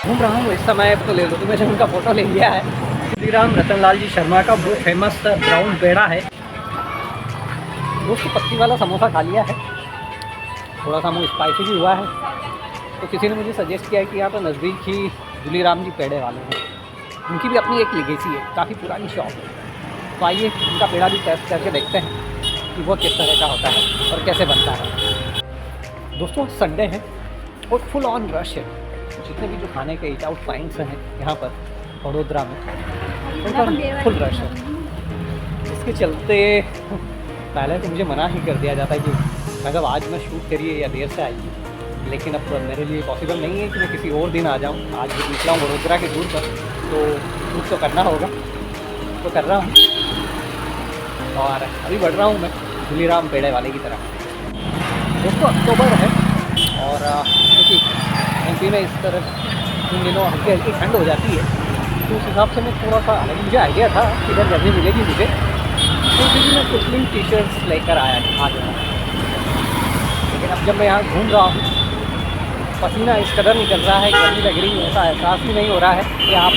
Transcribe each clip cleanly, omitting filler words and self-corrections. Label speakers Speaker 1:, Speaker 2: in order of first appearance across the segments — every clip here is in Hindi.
Speaker 1: घूम रहा हूँ इस समय तो ले लो, तो मैंने उनका फ़ोटो ले लिया है। श्रीराम रतनलाल जी शर्मा का वो फेमस ब्राउन पेड़ा है। दोस्तों पत्ती वाला समोसा खा लिया है, थोड़ा सा मुँह स्पाइसी भी हुआ है, तो किसी ने मुझे सजेस्ट किया है कि यहाँ पर नज़दीक ही दुलीराम जी पेड़े वाले हैं, उनकी भी अपनी एक लेगेसी है, काफ़ी पुरानी शॉप है। तो आइए उनका पेड़ा भी टेस्ट करके देखते हैं कि वो किस तरह का होता है और कैसे बनता है। दोस्तों संडे है और फुल ऑन रश है, जितने भी जो खाने के ईट आउट पॉइंट्स हैं यहाँ पर वडोदरा में उन पर फुल रश है। इसके चलते पहले तो मुझे मना ही कर दिया जाता है कि मतलब आज मैं शूट करिए या देर से आइए, लेकिन अब मेरे लिए पॉसिबल नहीं है कि मैं किसी और दिन आ जाऊँ। आज भी निकला हूँ वडोदरा के दूर पर, तो शूट तो करना होगा, तो कर रहा हूँ और अभी बढ़ रहा हूँ मैं दुलीराम पेड़े वाले की तरफ। दोस्तों अक्टूबर है और क्योंकि एमपी में इस तरह इन दिनों हल्की हल्की ठंड हो जाती है, तो उस हिसाब से मैं थोड़ा सा मुझे आइडिया था कि इधर गर्मी मिलेगी मुझे, तो इसलिए मैं कुछ टी शर्ट्स लेकर आ गया। लेकिन अब जब मैं यहाँ घूम रहा हूँ, पसीना इस कदर निकल रहा है, गर्मी लग रही है, ऐसा एहसास भी नहीं हो रहा है कि आप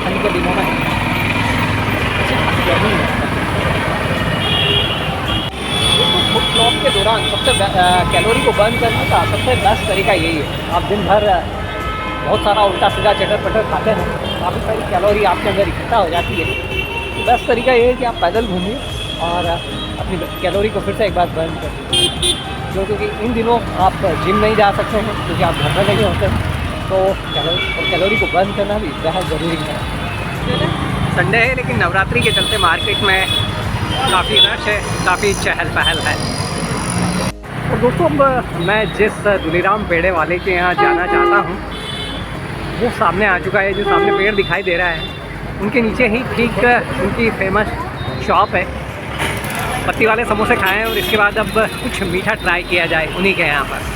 Speaker 1: ठंड के दिनों में गर्मी है। फुट ब्लॉक के दौरान सबसे कैलोरी को बर्न करने का सबसे बेस्ट तरीका यही है। आप दिन भर बहुत सारा उल्टा सीधा चटर पटर खाते हैं, काफ़ी सारी कैलोरी आपके अंदर इकट्ठा हो जाती है। तो बेस्ट तरीका ये है कि आप पैदल घूमिए और अपनी कैलोरी को फिर से एक बार बर्न करिए। क्योंकि इन दिनों आप जिम नहीं जा सकते हैं क्योंकि आप घर पर नहीं होते, तो कैलोरी को बर्न करना भी बेहद ज़रूरी है। संडे है लेकिन नवरात्रि के चलते मार्केट में काफ़ी रश है, काफ़ी चहल पहल है। और दोस्तों अब मैं जिस दुलीराम पेड़े वाले के यहाँ जाना चाहता हूँ वो सामने आ चुका है। जो सामने पेड़ दिखाई दे रहा है उनके नीचे ही ठीक उनकी फेमस शॉप है। पत्ती वाले समोसे खाए हैं और इसके बाद अब कुछ मीठा ट्राई किया जाए उन्हीं के यहाँ पर।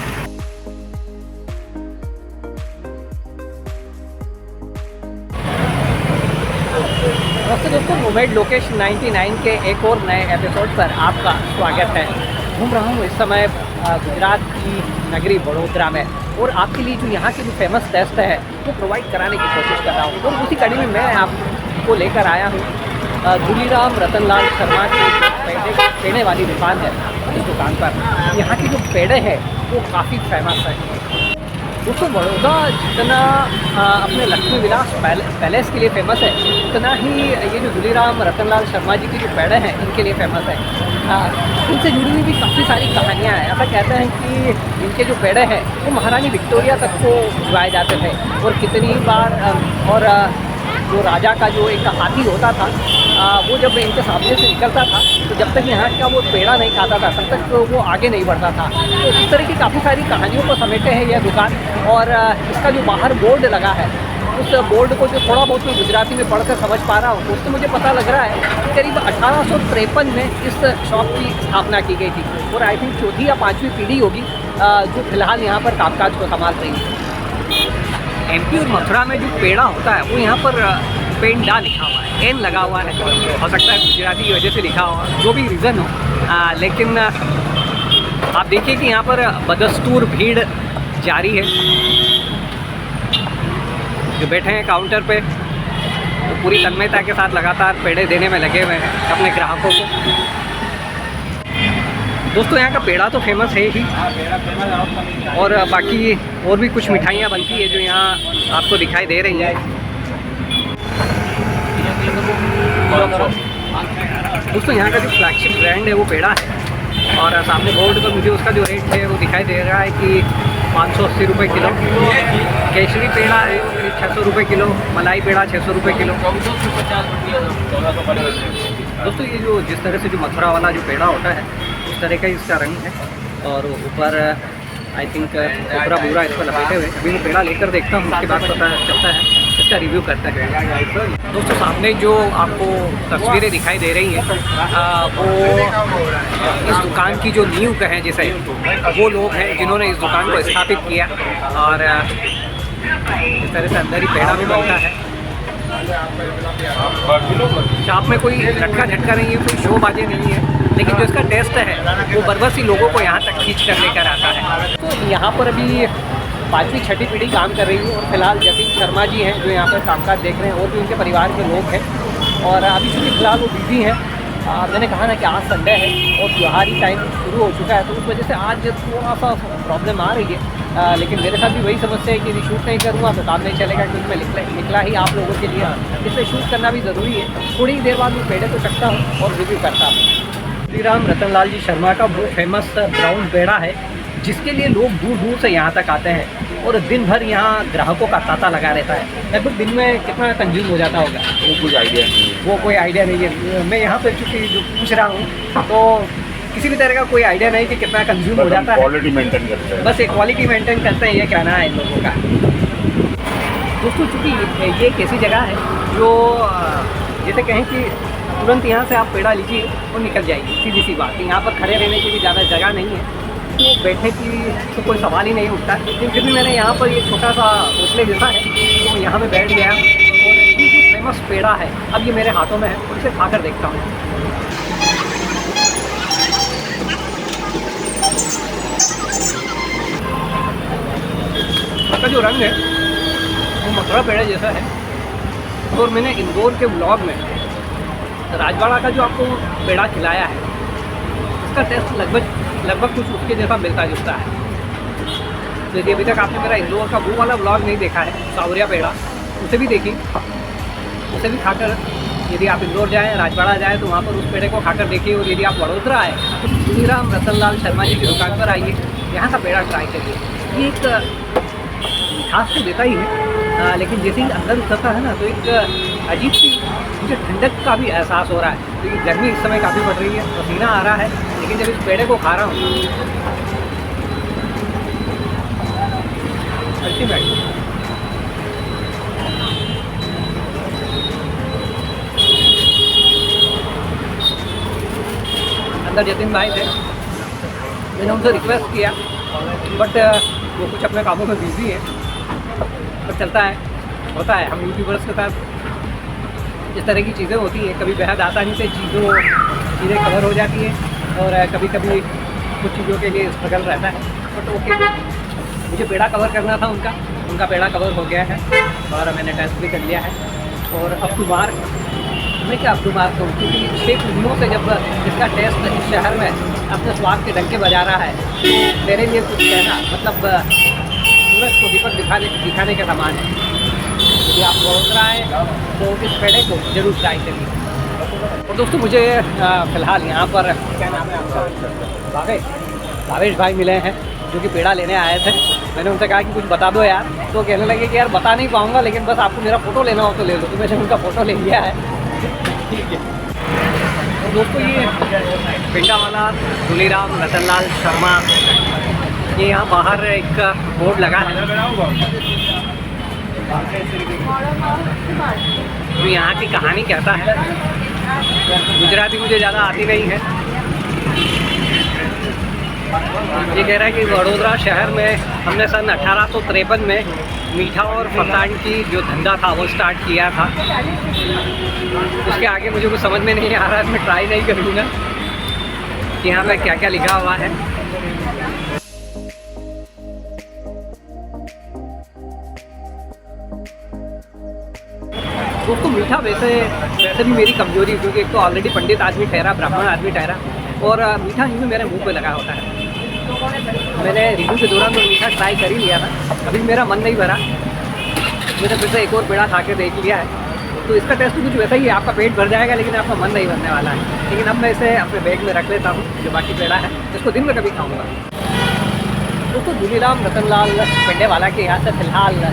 Speaker 1: दोस्तों नोमैड लोकेश 99 के एक और नए एपिसोड पर आपका स्वागत है। घूम रहा हूँ इस समय गुजरात की नगरी वडोदरा में और आपके लिए जो यहाँ की जो फेमस टेस्ट है वो प्रोवाइड कराने की कोशिश कर रहा हूँ। और उसी कड़ी में मैं आपको लेकर आया हूँ दुलीराम रतनलाल शर्मा की पेड़े वाली दुकान है। इस दुकान पर यहाँ की जो पेड़े हैं वो काफ़ी फेमस है। दोस्तों बड़ौदा जितना अपने लक्ष्मी विलास पैलेस के लिए फेमस है, उतना ही ये जो दुलीराम रतनलाल शर्मा जी की जो पेड़े हैं इनके लिए फेमस है। इनसे जुड़ी हुई भी काफ़ी सारी कहानियाँ हैं। ऐसा कहते हैं कि इनके जो पेड़े हैं वो महारानी विक्टोरिया तक को भिजवाए जाते थे और कितनी बार और जो राजा का जो एक हाथी होता था वो जब इनके सामने से निकलता था तो जब तक यहाँ का वो पेड़ा नहीं खाता था तब तक वो आगे नहीं बढ़ता था। तो इस तरह की काफ़ी सारी कहानियों को समेटे है यह दुकान। और इसका जो बाहर बोर्ड लगा है उस बोर्ड को जो थोड़ा बहुत मैं गुजराती में पढ़कर समझ पा रहा हूँ उससे मुझे पता लग रहा है कि करीब 1853 में इस शॉप की स्थापना की गई थी और आई थिंक चौथी या पाँचवीं पीढ़ी होगी जो फिलहाल यहाँ पर कामकाज को संभाल रही है। एमपी और मथुरा में जो पेड़ा होता है वो यहाँ पर पेंडा लिखा हुआ है, एन लगा हुआ है। हो सकता है गुजराती की वजह से लिखा हुआ, जो भी रीज़न हो, लेकिन आप देखिए कि यहाँ पर बदस्तूर भीड़ जारी है। जो बैठे हैं काउंटर पे तो पूरी तन्मयता के साथ लगातार पेड़े देने में लगे हुए हैं अपने ग्राहकों को। दोस्तों यहाँ का पेड़ा तो फेमस है ही और बाकी और भी कुछ मिठाइयाँ बनती है जो यहाँ आपको दिखाई दे रही हैं। दोस्तों यहाँ का जो फ्लैगशिप ब्रांड है वो पेड़ा है और सामने बोर्ड पर मुझे उसका जो रेट है वो दिखाई दे रहा है कि 580 रुपये किलो। केसरी पेड़ा है वो करीब 600 रुपये किलो, मलाई पेड़ा 600 रुपये किलो। दोस्तों ये जो जिस तरह से जो मथुरा वाला जो पेड़ा होता है उस तरह का इसका रंग है और ऊपर आई थिंक ऊपरा पूरा इस पर लपेटे हुए। अभी मैं पेड़ा लेकर देखता हूँ, उसके बाद पता चलता है, इसका रिव्यू करता है। दोस्तों सामने जो आपको तस्वीरें दिखाई दे रही हैं वो इस दुकान की जो नींव कहें जिसे, वो लोग हैं जिन्होंने इस दुकान को स्थापित किया। और इस तरह से अंदर ही पेड़ा भी बनता है। शॉप में कोई लटका झटका नहीं है, कोई शो बाजे नहीं है, लेकिन जो इसका टेस्ट है वो बरबसी लोगों को यहाँ तक खींच कर लेकर आता है। तो यहाँ पर अभी 5वीं 6ठी पीढ़ी काम कर रही है और फिलहाल जतिन शर्मा जी हैं जो यहाँ पर कामकाज देख रहे हैं और भी उनके परिवार के लोग हैं। और अभी चूँकि फिलहाल वो बिजी हैं, मैंने कहा ना कि आज संडे है और त्योहारी टाइम शुरू हो चुका है, तो उस वजह से आज थोड़ा सा प्रॉब्लम आ रही है। लेकिन मेरे साथ भी वही समस्या है कि यदि शूट नहीं करूँगा तो काम नहीं चलेगा, क्योंकि मैं निकला ही आप लोगों के लिए, इसलिए शूट करना भी ज़रूरी है। थोड़ी ही देर बाद मैं पेड़े को चखता हूँ और रिव्यू करता हूँ। श्री राम रतनलाल जी शर्मा का वो फेमस ब्राउन पेड़ा है जिसके लिए लोग दूर दूर से यहाँ तक आते हैं और दिन भर यहाँ ग्राहकों का तांता लगा रहता है। लगभग दिन में कितना कंज्यूम हो जाता होगा
Speaker 2: वो कुछ आइडिया नहीं है।
Speaker 1: वो कोई आइडिया नहीं है। मैं यहाँ पर चूँकि जो पूछ रहा हूँ तो किसी भी तरह का कोई आइडिया नहीं कि कितना कंज्यूम हो जाता है।
Speaker 2: क्वालिटी मेंटेन करते हैं,
Speaker 1: बस एक क्वालिटी मेंटेन करते हैं, ये कहना है इन लोगों का। दोस्तों चूँकि ये एक ऐसी जगह है जो जैसे कहें कि तुरंत यहाँ से आप पेड़ा लीजिए और निकल जाएगी, सीधी सी बात। यहाँ पर खड़े रहने की भी ज़्यादा जगह नहीं है, तो बैठने की तो कोई सवाल ही नहीं उठता। लेकिन फिर भी मैंने यहाँ पर एक छोटा सा होटल जैसा है तो यहाँ में बैठ गया और ये जो फेमस पेड़ा है अब ये मेरे हाथों में है और इसे खाकर देखता हूँ। इसका जो रंग है वो मथुरा पेड़ा जैसा है। और मैंने इंदौर के ब्लॉग में राजवाड़ा का जो आपको पेड़ा खिलाया है इसका टेस्ट लगभग कुछ उसके जैसा मिलता जुलता है। यदि अभी तक आपने मेरा इंदौर का वो वाला ब्लॉग नहीं देखा है सावरिया पेड़ा, उसे भी देखिए, उसे भी खाकर यदि आप इंदौर जाएँ, राजवाड़ा जाएँ तो वहाँ पर उस पेड़े को खाकर देखिए। और यदि आप वडोदरा आए तो श्री राम रतनलाल शर्मा जी की दुकान पर आइए, यहाँ का पेड़ा ट्राई करिए। ये एक मिठास तो देता ही है, लेकिन जैसे ही अंदर उतरता है ना तो एक अजीब सी मुझे ठंडक का भी एहसास हो रहा है, क्योंकि गर्मी इस समय काफ़ी बढ़ रही है, पसीना आ रहा है। लेकिन जब इस पेड़े को खा रहा हूँ अल्टीमेट। अंदर जतिन भाई थे, मैंने उनसे रिक्वेस्ट किया बट वो कुछ अपने कामों में बिजी है, पर चलता है, होता है। हम यूट्यूबर्स के साथ इस तरह की चीज़ें होती हैं, कभी बेहद आसानी से चीज़ें कवर हो जाती हैं और कभी कभी कुछ चीज़ों के लिए स्ट्रगल रहता है। बट ओके, मुझे पेड़ा कवर करना था, उनका पेड़ा कवर हो गया है और मैंने टेस्ट भी कर लिया है। और अब टू मार्क, मैं क्या अब टू मार्क कहूँ, क्योंकि 6 पीढ़ियों से जब इसका टेस्ट इस शहर में अपने स्वाद के डंके बजा रहा है तो मेरे लिए कुछ कहना मतलब सूरज को दीपक दिखाने के समान है। यदि आप वडोदरा आए तो इस पेड़े को जरूर ट्राई करिए। और दोस्तों मुझे फ़िलहाल यहाँ पर क्या नाम है आपका, भावेश भाई मिले हैं जो कि पेड़ा लेने आए थे। मैंने उनसे कहा कि कुछ बता दो यार, तो कहने लगे कि यार बता नहीं पाऊँगा, लेकिन बस आपको मेरा फ़ोटो लेना हो तो ले लो। तो मैंने उनका फ़ोटो ले लिया है। ठीक है। तो दोस्तों ये पेड़ा वाला श्री राम रतनलाल शर्मा, ये यहाँ बाहर एक बोर्ड लगा है जो यहाँ की कहानी कहता है। गुजराती मुझे ज़्यादा आती नहीं है। ये कह रहा है कि वडोदरा शहर में हमने सन 1853 में मीठा और फरसाण की जो धंधा था वो स्टार्ट किया था। उसके आगे मुझे कुछ समझ में नहीं आ रहा है, मैं ट्राई नहीं करूँगा कि यहाँ पे क्या क्या लिखा हुआ है। दोस्तों मीठा वैसे भी मेरी कमजोरी है, क्योंकि एक तो ऑलरेडी पंडित आदमी ठहरा, ब्राह्मण आदमी ठहरा, और मीठा यूँ मेरे मुंह पे लगा होता है। मैंने रिव्यू के दौरान तो मीठा ट्राई कर ही लिया था, अभी मेरा मन नहीं भरा, मैंने फिर से एक और पेड़ा खा के देख लिया है। तो इसका टेस्ट कुछ वैसा ही है, आपका पेट भर जाएगा लेकिन आपका मन नहीं भरने वाला है। लेकिन अब मैं इसे अपने बैग में रख लेता हूँ, जो बाकी पेड़ा है इसको दिन में कभी खाऊँगा। दोस्तों श्री राम रतनलाल पेड़े वाला के यहाँ से फ़िलहाल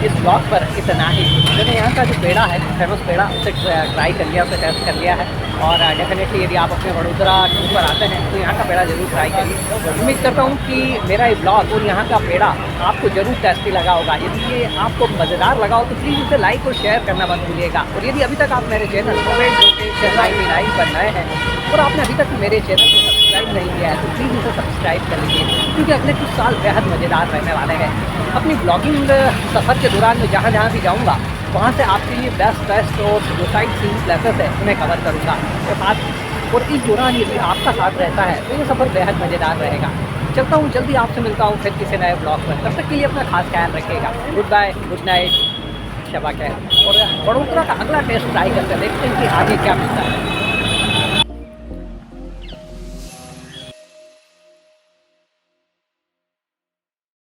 Speaker 1: इस ब्लॉग पर इतना ही। मैंने यहाँ का जो पेड़ा है, फेमस पेड़ा, उसे ट्राई कर लिया, उसे टेस्ट कर लिया है। और डेफिनेटली यदि आप अपने वडोदरा टूर पर आते हैं तो यहाँ का पेड़ा ज़रूर ट्राई करिए। उम्मीद करता हूँ कि मेरा ये ब्लॉग और यहाँ का पेड़ा आपको ज़रूर टेस्टी लगा होगा। यदि ये आपको मज़ेदार लगा हो तो प्लीज़ इसे लाइक और शेयर करना मत भूलिएगा। और यदि अभी तक आप मेरे चैनल पर नए हैं और आपने अभी तक मेरे चैनल को सब्सक्राइब नहीं किया है तो प्लीज़ इसे सब्सक्राइब कर लीजिए, क्योंकि अगले कुछ साल बेहद मज़ेदार रहने वाले हैं। अपनी ब्लॉगिंग सफ़र के दौरान मैं जहाँ भी जाऊँगा वहाँ से आपके लिए बेस्ट और जो साइट सीइंग प्लेसेस है उन्हें कवर करूँगा। और इस दौरान यदि आपका साथ रहता है तो ये सफ़र बेहद मज़ेदार रहेगा। चलता हूँ, जल्दी आपसे मिलता हूँ फिर किसी नए ब्लॉग पर। तब तक के लिए अपना खास ख्याल रखिएगा। Good bye, good night, Shaba खैर। और बड़ोदरा का अगला टेस्ट ट्राई करके देखते हैं कि आगे क्या मिलता है।